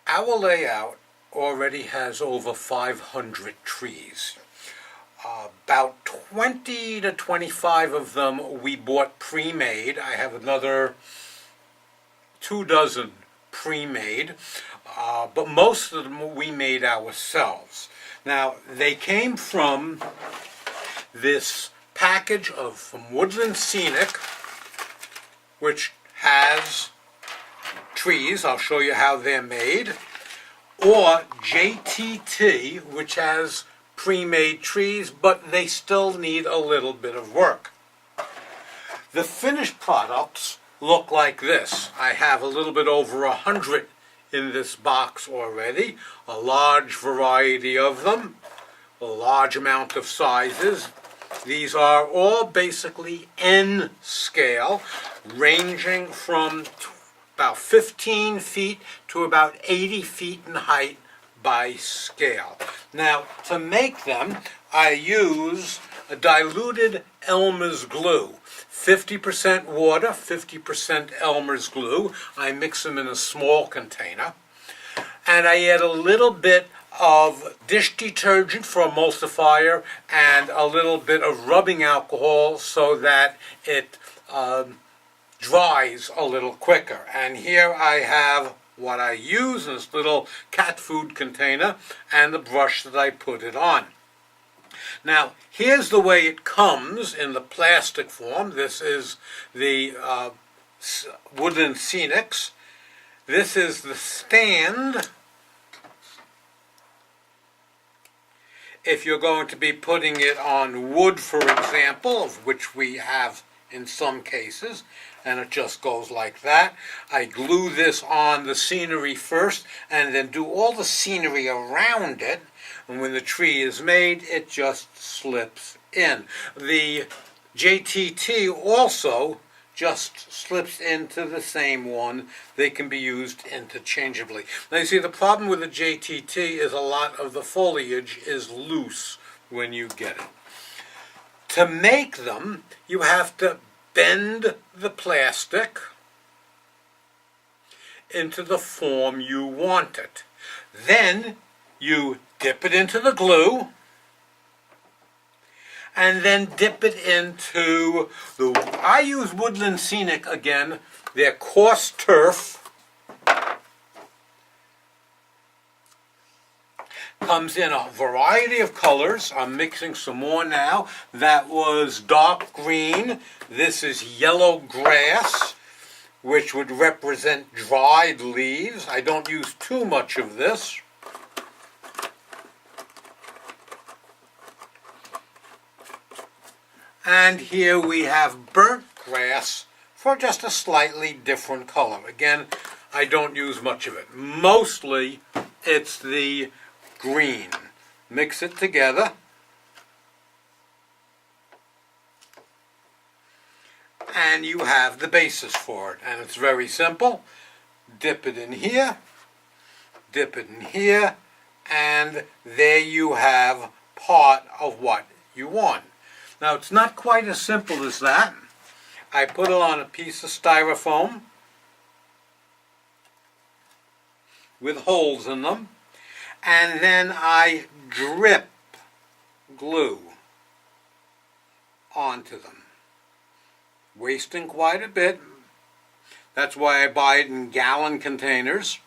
Our layout already has over 500 trees. About 20 to 25 of them we bought pre-made. I have another 24 pre-made, but most of them we made ourselves. Now, they came from this package from Woodland Scenic, which has trees. I'll show you how they're made. Or JTT, which has pre-made trees, but they still need a little bit of work. The finished products look like this. I have a little bit over 100 in this box already, a large variety of them, a large amount of sizes. These are all basically N scale, ranging from about 15 feet to about 80 feet in height by scale. Now, to make them, I use a diluted Elmer's glue. 50% water, 50% Elmer's glue. I mix them in a small container. And I add a little bit of dish detergent for emulsifier and a little bit of rubbing alcohol so that it dries a little quicker. And here I have what I use in this little cat food container and the brush that I put it on. Now, here's the way it comes in the plastic form. This is the Woodland Scenics. This is the stand. If you're going to be putting it on wood, for example, of which we have in some cases, and it just goes like that. I glue this on the scenery first and then do all the scenery around it, and when the tree is made, it just slips in. The JTT also just slips into the same one. They can be used interchangeably. Now you see, the problem with the JTT is a lot of the foliage is loose when you get it. To make them, you have to bend the plastic into the form you want it. Then you dip it into the glue and then dip it into I use Woodland Scenic again, their coarse turf. Comes in a variety of colors. I'm mixing some more now. That was dark green. This is yellow grass, which would represent dried leaves. I don't use too much of this. And here we have burnt grass for just a slightly different color. Again, I don't use much of it. Mostly it's the green. Mix it together. And you have the basis for it. And it's very simple. Dip it in here. Dip it in here. And there you have part of what you want. Now, it's not quite as simple as that. I put it on a piece of styrofoam with holes in them, and then I drip glue onto them, wasting quite a bit. That's why I buy it in gallon containers.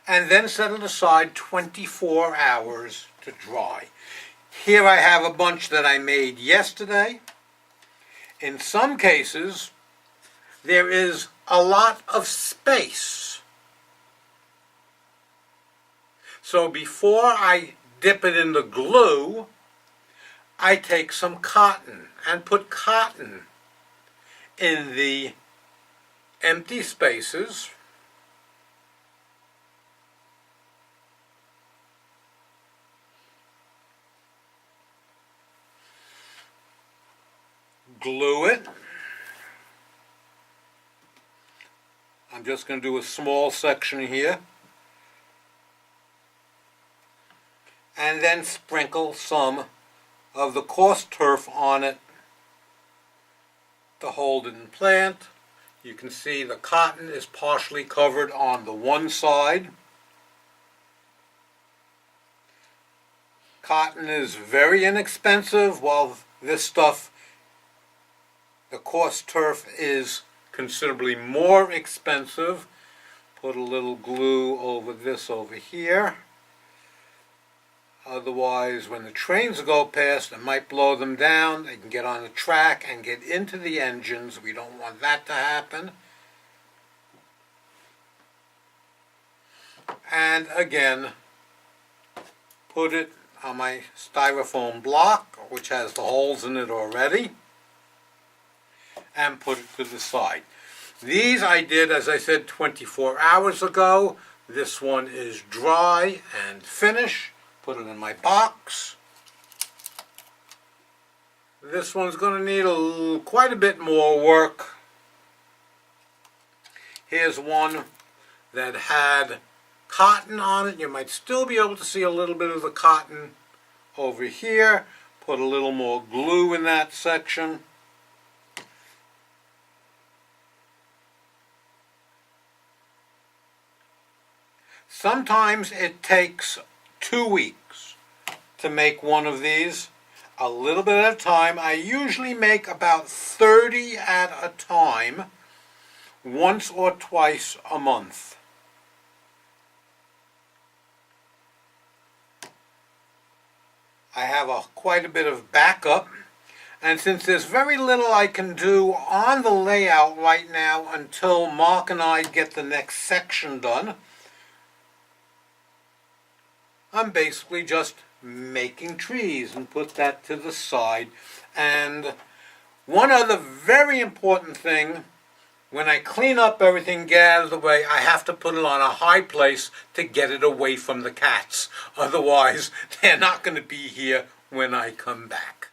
And then set it aside 24 hours to dry. Here I have a bunch that I made yesterday. In some cases, there is a lot of space. So before I dip it in the glue, I take some cotton and put cotton in the empty spaces. Glue it. I'm just going to do a small section here. and then sprinkle some of the coarse turf on it to hold it in plant. You can see the cotton is partially covered on the one side. Cotton is very inexpensive, while this stuff, the coarse turf, is considerably more expensive. Put a little glue over this over here. Otherwise, when the trains go past, it might blow them down. They can get on the track and get into the engines. We don't want that to happen. And again, put it on my styrofoam block, which has the holes in it already, and put it to the side. These I did, as I said, 24 hours ago. This one is dry and finished. Put it in my box. This one's going to need quite a bit more work. Here's one that had cotton on it. You might still be able to see a little bit of the cotton over here. Put a little more glue in that section. Sometimes it takes 2 weeks to make one of these, a little bit at a time. I usually make about 30 at a time, once or twice a month. I have quite a bit of backup, and since there's very little I can do on the layout right now until Mark and I get the next section done, I'm basically just making trees and put that to the side. And one other very important thing, when I clean up everything, get out of the way, I have to put it on a high place to get it away from the cats. Otherwise, they're not going to be here when I come back.